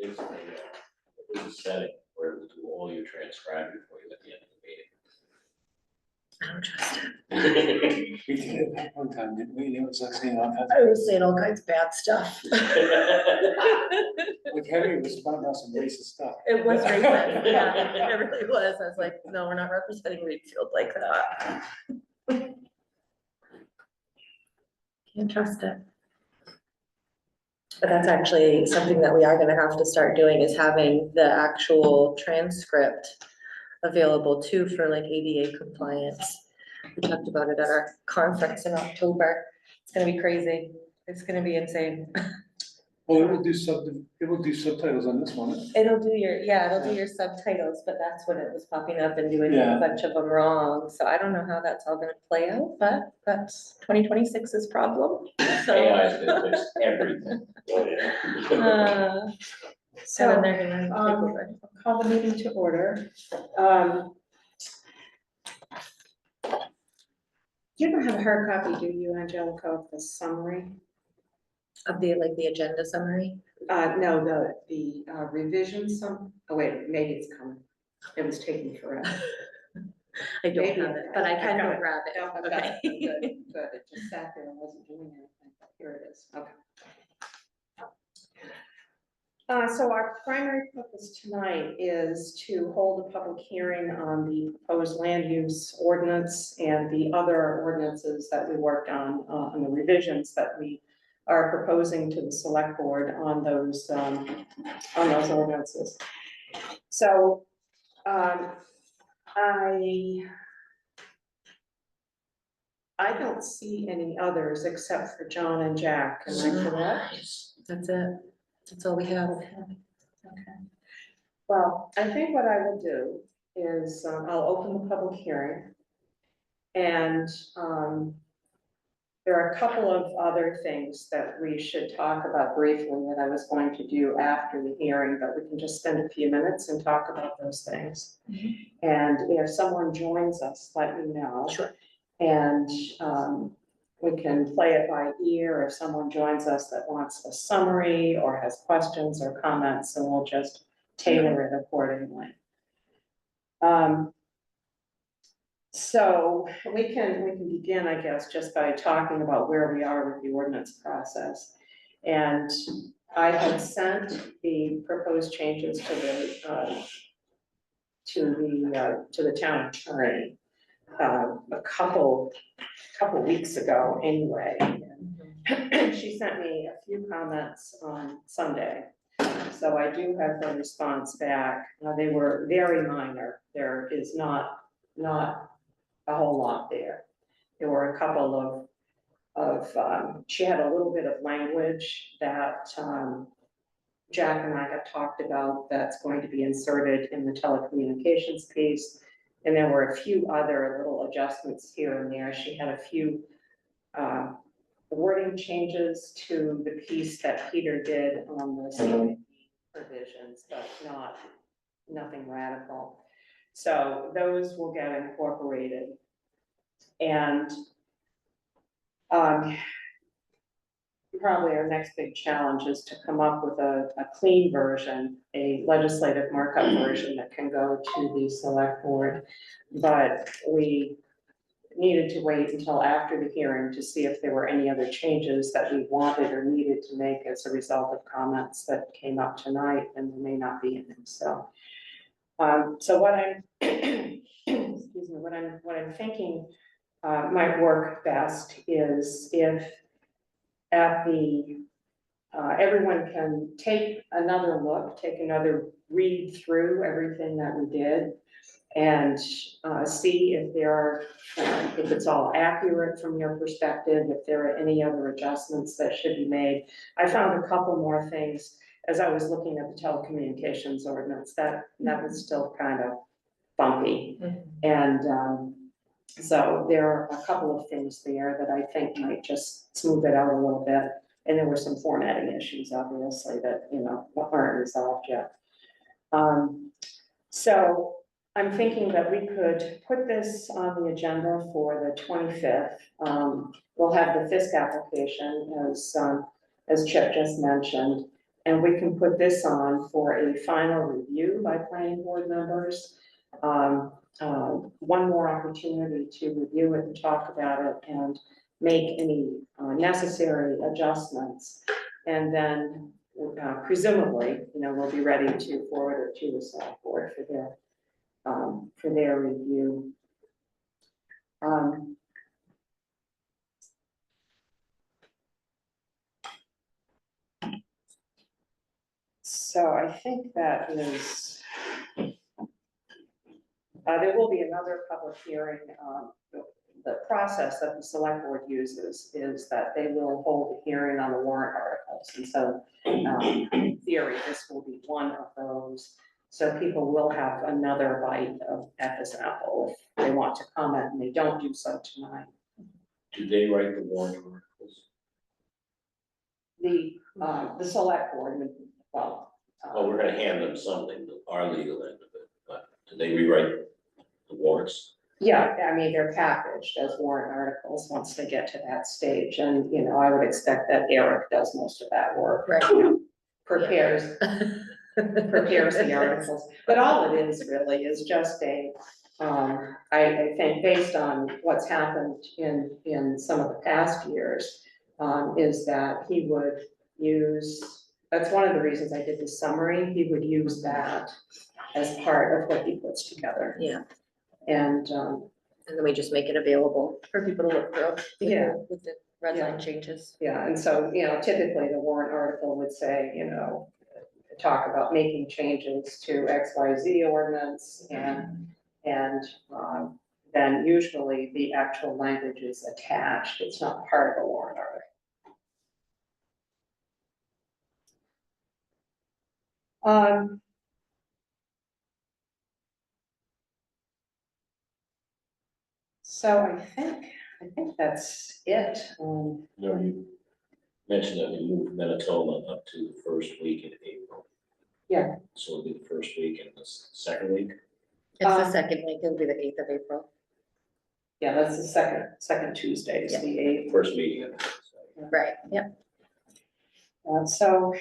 is a setting where it will do all your transcribing for you at the end of the meeting. I don't trust it. We did it that one time, didn't we? It was like saying, I was saying all kinds of bad stuff. like Henry was talking about some racist stuff. It was racist, yeah, it really was. I was like, no, we're not representing Readfield like that. Can't trust it. But that's actually something that we are gonna have to start doing, is having the actual transcript available too for like ADA compliance. We talked about it at our conference in October. It's gonna be crazy. It's gonna be insane. Well, it will do subtitles on this one. It'll do your subtitles, but that's when it was popping up and doing Yeah. a bunch of them wrong. So I don't know how that's all gonna play out, but that's 2026's problem. So, AI is gonna fix everything. Oh, yeah. and then So, they're gonna take over. call the meeting to order. You don't have a hard copy, do you, Angelica, of the summary? Of the agenda summary. No, the revision oh wait, maybe it's coming. It was taking forever. I don't Maybe have it, but I can got go it. grab it. No, I've got Okay. it. Good, it just sat there and wasn't doing anything. Here it is, okay. So our primary purpose tonight is to hold a public hearing on the proposed land use ordinance and the other ordinances that we worked on the revisions that we are proposing to the select board on those ordinances. So, I don't see any others except for John and Jack, am I correct? That's it. That's all we have. Okay. Well, I think what I will do is, I'll open the public hearing. And, there are a couple of other things that we should talk about briefly that I was going to do after the hearing, but we can just spend a few minutes and talk about those things. And if someone joins us, let me know. Sure. And we can play it by ear if someone joins us that wants a summary or has questions or comments, and we'll just tailor it accordingly. So we can begin, I guess, just by talking about where we are with the ordinance process. And I had sent the proposed changes to the town attorney a couple weeks ago anyway. And she sent me a few comments on Sunday. So I do have the response back. They were very minor. There is not a whole lot there. There were a couple of she had a little bit of language that Jack and I have talked about that's going to be inserted in the telecommunications piece. And there were a few other little adjustments here and there. She had a few wording changes to the piece that Peter did on the provisions, but nothing radical. So those will get incorporated. And probably our next big challenge is to come up with a clean version, a legislative markup version that can go to the select board. But we needed to wait until after the hearing to see if there were any other changes that we wanted or needed to make as a result of comments that came up tonight, and there may not be any. So what I'm excuse me, what I'm thinking might work best is if at the everyone can take another look, take another read through everything that we did, and see if there are if it's all accurate from your perspective, if there are any other adjustments that should be made. I found a couple more things as I was looking at the telecommunications ordinance that was still kind of bumpy. And so there are a couple of things there that I think might just smooth it out a little bit. And there were some formatting issues, obviously, that, aren't resolved yet. So I'm thinking that we could put this on the agenda for the 25th. We'll have the FISC application as Chip just mentioned. And we can put this on for a final review by planning board members. One more opportunity to review it and talk about it and make any necessary adjustments. And then presumably, we'll be ready to forward it to the select board for their review. So I think that is, there will be another public hearing. The process that the select board uses is that they will hold a hearing on the warrant articles. And so in theory, this will be one of those. So people will have another bite at this apple if they want to comment and they don't do so tonight. Do they write the warrant articles? The select board would, well. Well, we're gonna hand them something, our legal end of it, but do they rewrite the warrants? Yeah, I mean, they're packaged as warrant articles once they get to that stage, and, I would expect that Eric does most of that work. Right. Prepares the articles, but all it is really is just I think based on what's happened in some of the past years, is that he would use, that's one of the reasons I did the summary, he would use that as part of what he puts together. Yeah, And, and then we just make it available for people to look through. Yeah. With the red Yeah. line changes. yeah, and so, typically the warrant article would say, talk about making changes to XYZ ordinance and then usually the actual language is attached. It's not part of the warrant article. So I think that's it. No, you mentioned that we moved Manitoba up to the first week in April. Yeah. So it'll be the first week and the second week. It's the second week, it'll be the 8th of April. Yeah, that's the second Tuesday, is the 8th. First meeting. of the Right, yep. So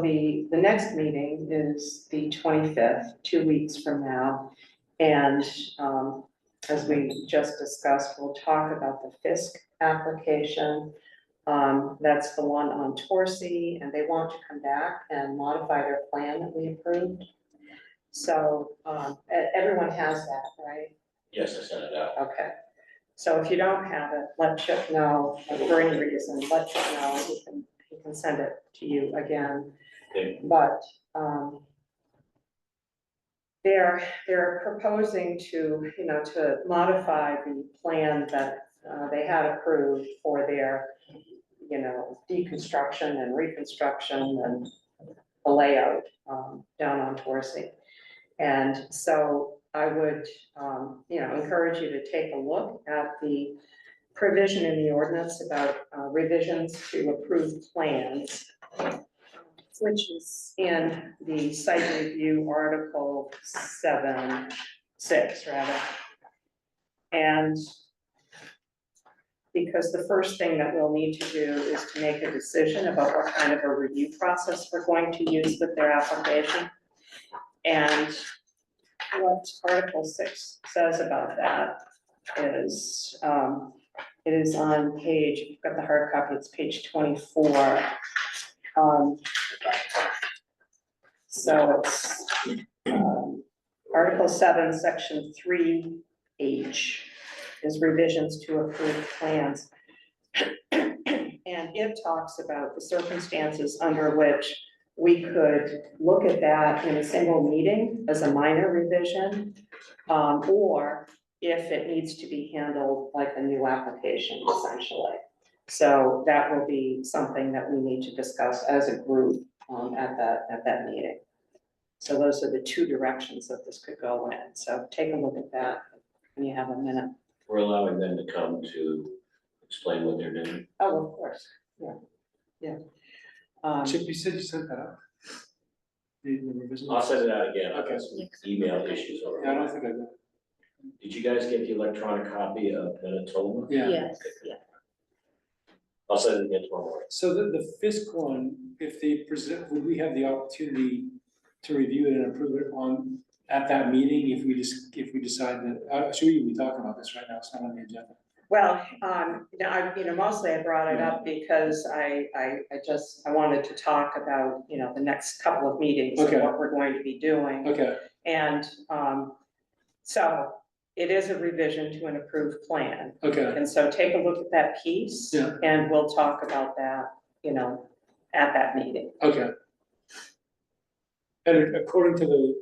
the next meeting is the 25th, 2 weeks from now. And as we just discussed, we'll talk about the Fisk application. That's the one on Torsi, and they want to come back and modify their plan that we approved. So everyone has that, right? Yes, I sent it out. Okay. So if you don't have it, let Chip know, for any reason, let Chip know, he can send it to you again. Okay. But they're proposing to modify the plan that they had approved for their, deconstruction and reconstruction and the layout down on Torsi. And so I would, encourage you to take a look at the provision in the ordinance about revisions to approved plans, which is in the site review article 6 rather. And because the first thing that we'll need to do is to make a decision about what kind of a review process we're going to use with their application. And what Article 6 says about that is, it is on page, if you've got the hard copy, it's page 24. So it's Article 7, Section 3H is revisions to approved plans. And it talks about the circumstances under which we could look at that in a single meeting as a minor revision, or if it needs to be handled like a new application essentially. So that will be something that we need to discuss as a group at that meeting. So those are the two directions that this could go in. So take a look at that when you have a minute. We're allowing them to come to explain what they're doing. Oh, of course, yeah. Chip, you said you sent that out? The revision? I'll send it out again. I've Okay. got some email issues over. Yeah, I don't think I got. Did you guys get the electronic copy of Manitoba? Yeah. Yes, yeah. I'll send it again tomorrow morning. So the Fisk one, if they present, would we have the opportunity to review it and approve it at that meeting if we decide that, should we be talking about this right now? It's not on the agenda. Well, mostly I brought it up because I wanted to talk about, the next couple of meetings and Okay. what we're going to be doing. Okay, And, so it is a revision to an approved plan. okay, And so take a look at that piece. Yeah. And we'll talk about that, at that meeting. okay. And according to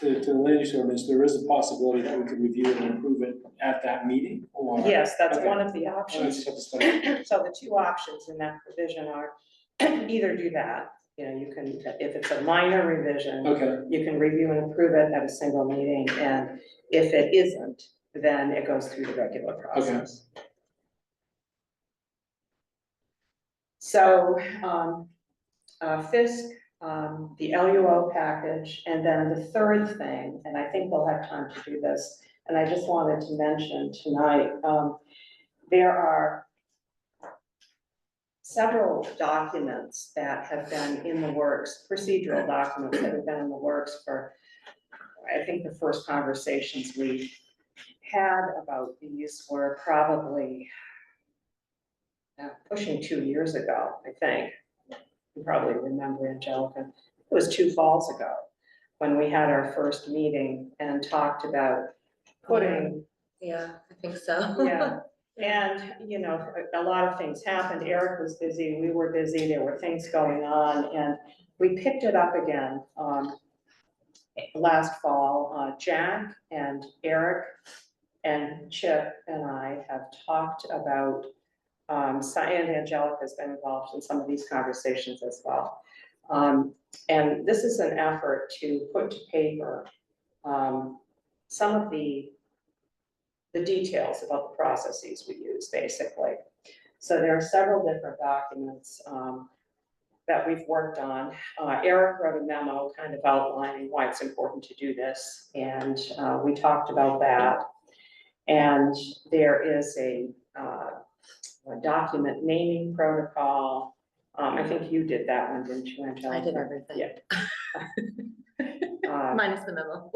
the land use ordinance, there is a possibility that we could review it and approve it at that meeting, or? Yes, that's Okay. one of the I options. just have to study. So the two options in that provision are either do that, you can, if it's a minor revision, Okay, you can review and approve it at a single meeting, and if it isn't, then it goes through the regular process. So, Fisk, the LUO package, and then the third thing, and I think we'll have time to do this, and I just wanted to mention tonight, there are several documents that have been in the works, procedural documents that have been in the works for, I think the first conversations we had about these were probably pushing 2 years ago, I think. You probably remember, Angelica, it was 2 falls ago when we had our first meeting and talked about putting, Yeah, I think so. yeah. And, a lot of things happened. Eric was busy, we were busy, there were things going on, and we picked it up again, last fall. Jack and Eric and Chip and I have talked about, and Angelica's been involved in some of these conversations as well. And this is an effort to put to paper, some of the details about the processes we use, basically. So there are several different documents that we've worked on. Eric wrote a memo kind of outlining why it's important to do this, and we talked about that. And there is a document naming protocol. I think you did that one, didn't you, Angelica? I did everything. Yeah. Minus the memo.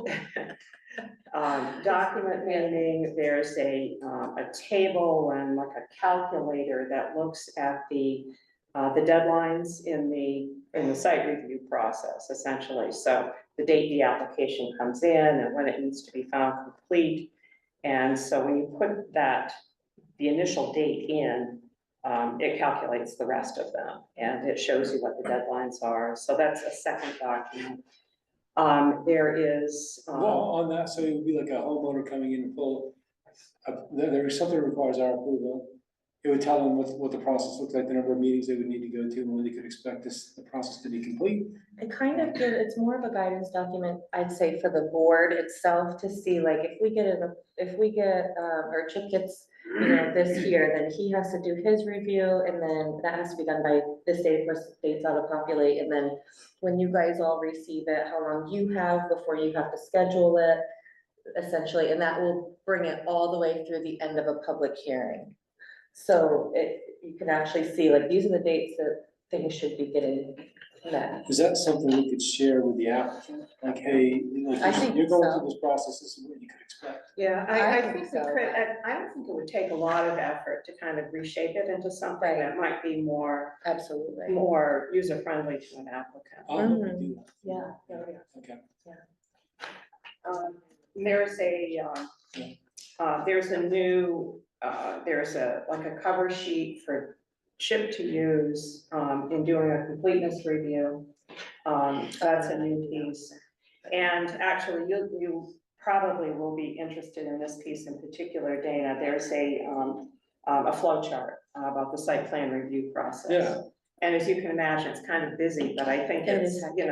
Document naming, there's a table and like a calculator that looks at the deadlines in the site review process, essentially. So the date the application comes in and when it needs to be found complete. And so when you put the initial date in, it calculates the rest of them and it shows you what the deadlines are. So that's a second document. There is, well, on that, so it would be like a homeowner coming in and pull, there's something that requires our approval. It would tell them what the process looks like, the number of meetings they would need to go to, and when they could expect the process to be complete. It kind of it's more of a guidance document, I'd say, for the board itself to see, like, if we get, or Chip gets, this here, then he has to do his review, and then that has to be done by this date, of course, dates auto populate, and then when you guys all receive it, how long you have before you have to schedule it, essentially, and that will bring it all the way through the end of a public hearing. So you can actually see, like, these are the dates that things should be getting met. Is that something we could share with the applicant? Like, hey, I think you're going so. through this process, this is what you could expect. yeah, I I think think we so. could, I don't think it would take a lot of effort to kind of reshape it into something Right. that might be more Absolutely. more user-friendly to an applicant. I'll help you do that. Yeah. Okay. There's a new, there's like a cover sheet for Chip to use, in doing a completeness review. That's a new piece. And actually, you probably will be interested in this piece in particular, Dana. There's a flow chart about the site plan review process. Yeah. And as you can imagine, it's kind of busy, but I think It it's, is it's, I did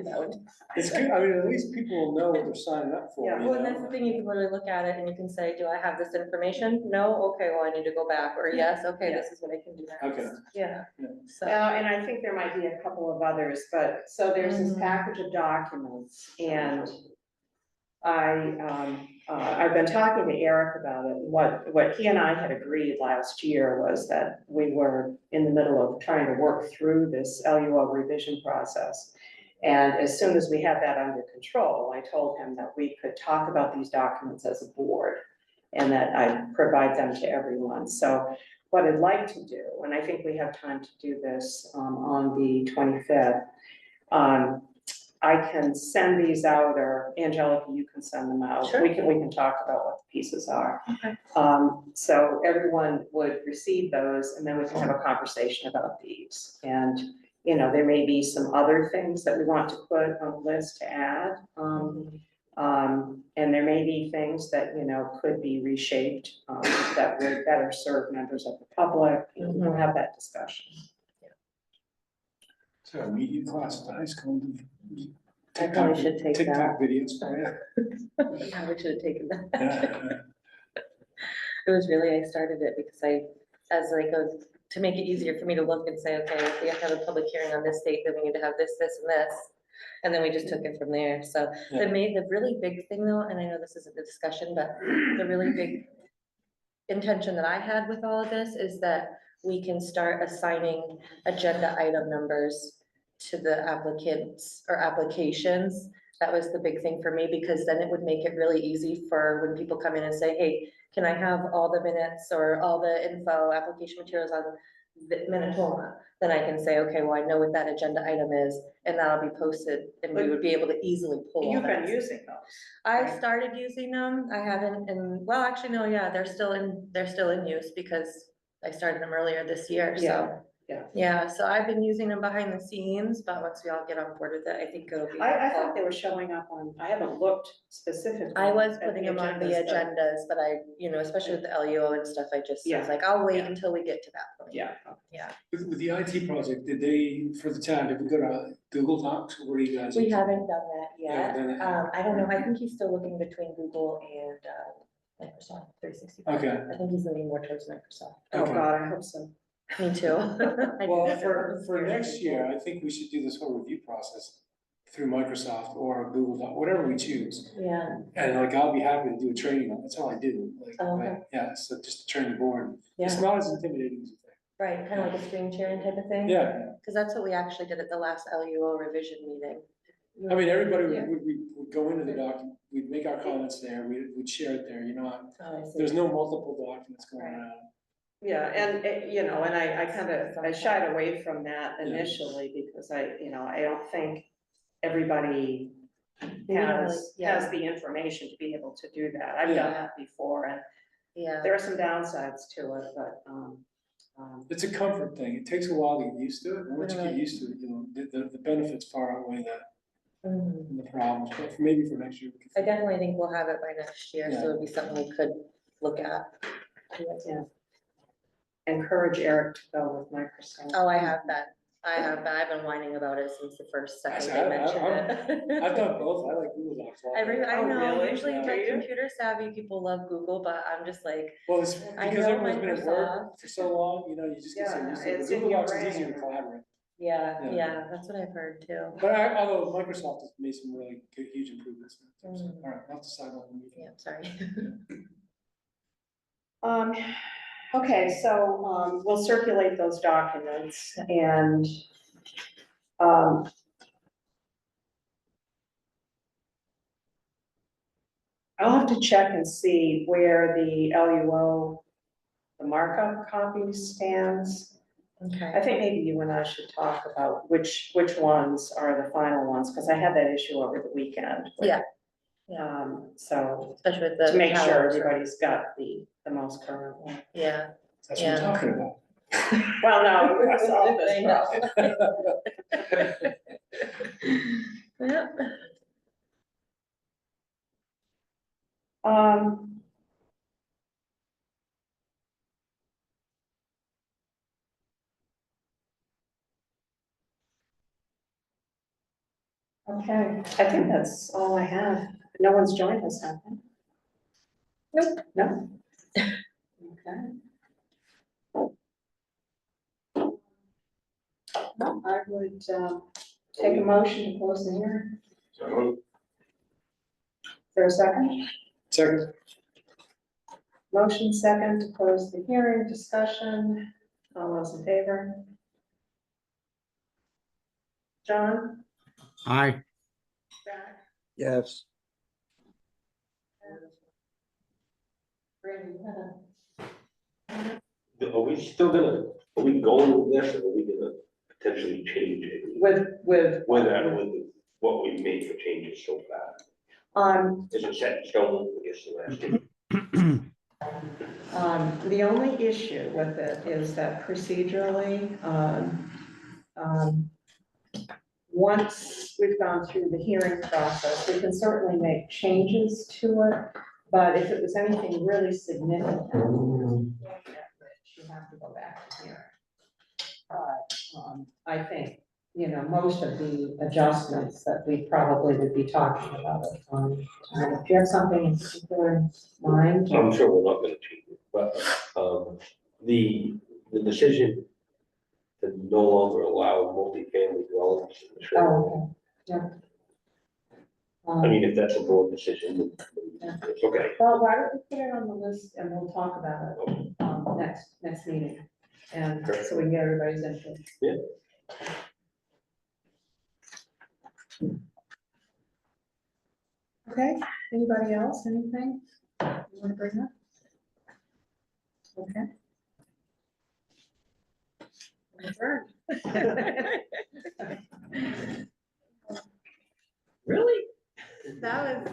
that one. It's good, I mean, at least people will know what they're signing up for. Yeah, you Well, and know? that's the thing, you can literally look at it and you can say, do I have this information? No, okay, well, I need to go back, or yes, okay, Yeah. this is what I can do next. Okay. Yeah, Yeah. so, and I think there might be a couple of others, but, so there's this Mhm. package of documents, and I I've been talking to Eric about it. What he and I had agreed last year was that we were in the middle of trying to work through this LUO revision process. And as soon as we had that under control, I told him that we could talk about these documents as a board and that I'd provide them to everyone. So what I'd like to do, and I think we have time to do this on the 25th, I can send these out, or Angelica, you can send them out. Sure. We can talk about what the pieces are. Okay. So everyone would receive those, and then we can have a conversation about these. And, you know, there may be some other things that we want to put on the list to add. And there may be things that, you know, could be reshaped, that would better serve members of the public. We'll have that discussion. So a media class at the high school. I probably should take that. TikTok videos, yeah. Yeah, we should have taken that. Yeah. It was really, I started it because to make it easier for me to look and say, okay, if we have to have a public hearing on this date, then we need to have this, this, and this. And then we just took it from there. So Yeah. the really big thing though, and I know this isn't the discussion, but the really big intention that I had with all of this is that we can start assigning agenda item numbers to the applicants or applications. That was the big thing for me, because then it would make it really easy for when people come in and say, hey, can I have all the minutes or all the info, application materials on the Minnesota? Then I can say, okay, well, I know what that agenda item is, and that'll be posted, and we would be able to easily pull all You've been that. using those. I right? started using them, I haven't, and, well, actually, no, yeah, they're still in use because I started them earlier this year, so. Yeah. Yeah, so I've been using them behind the scenes, but once we all get on board with it, I think it'll be I helpful. thought they were showing up on, I haven't looked specifically. I was at putting them on the agendas, but- agendas, but especially with the LUO and stuff, I just Yeah. was like, I'll wait Yeah. until we get to that point. Yeah. Yeah, With the IT project, for the town, did we go to Google Docs, or what do you guys? we use? haven't done that Yeah, yet. done it. I don't know, I think he's still looking between Google and, Microsoft 365. Okay. I think he's leaning more towards Microsoft. Oh, Okay. God, I hope so. Me too. Well, for next year, I think we should do this whole review process through Microsoft or Google Doc, whatever we choose. Yeah, And like, I'll be happy to do a training on it, that's all I do, like, Oh, okay. yeah, so just to train the board. It's yeah, not as intimidating as you think. right, kind of like a screen sharing type of thing. Yeah, Cause that's what we actually did at the last LUO revision meeting. I mean, everybody Yeah. would go into the document, we'd make our comments there, we'd share it there, Oh, I see. there's no multiple documents going Right. around. Yeah, and, and I kind of, I shied away from that Yeah. initially because I don't think everybody We don't really- has yeah. the information to be able to do that. I've done that before, and Yeah, there are some downsides to it, but, It's a comfort thing, it takes a while to get used to it, and once you get Right. used to it, the benefits far outweigh Mhm. the problems, but maybe for next year. we I can- definitely think we'll have it by next year, so Yeah. it'd be something we could look at. yeah. Encourage Eric to go with Microsoft. Oh, I have that, I've been whining about it since the first second they mentioned it. I've done both, I like Google Docs. a lot better. I Oh, know, really? usually Yeah. like computer savvy people love Google, but I'm just like, Well, it's I because know everyone's been at work Microsoft. for so long, you just get so Yeah, used to it, it's but in Google your Docs is easier to brain. collaborate. yeah, Yeah. yeah, that's what I've heard too. But although Microsoft has made some really good, huge improvements. All right, I'll decide on the meeting. Yeah, sorry. Okay, so, we'll circulate those documents and, um, I'll have to check and see where the LUO, the markup copy stands. I Okay, think maybe you and I should talk about which ones are the final ones, because I had that issue over the weekend. Yeah. So, especially with the. to make sure powers, right? everybody's got the most current one. Yeah, That's what I'm Yeah. talking about. Well, no, we're gonna solve I this know. problem. Yep. Okay, I think that's all I have. No one's joined us, have they? Nope. No? Okay. Well, I would, take a motion to close the hearing. So, Is there a second? Second. Motion second to close the hearing, discussion, all those in favor? John? Aye. Jack? Yes. Randy, you had Are we still gonna, are we going with this, or are we gonna potentially change it? with. With what we made for changes so far? Is it set in stone, I guess the last thing? The only issue with it is that procedurally, once we've gone through the hearing process, we can certainly make changes to it, but if it was anything really significant, you have to go back to hearing. But, I think, you know, most of the adjustments that we probably would be talking about at the time. If you have something in particular in mind? I'm sure we're not gonna change it, but, the decision to no longer allow multifamily dwellings in the trail. Oh, okay, yeah. I mean, if that's a board decision, it's okay. Well, why don't we put it on the list and we'll talk about it, next meeting, and so we can get everybody's input. Yeah. Okay, anybody else, anything you wanna bring up? Okay. Adjourned. Really? That was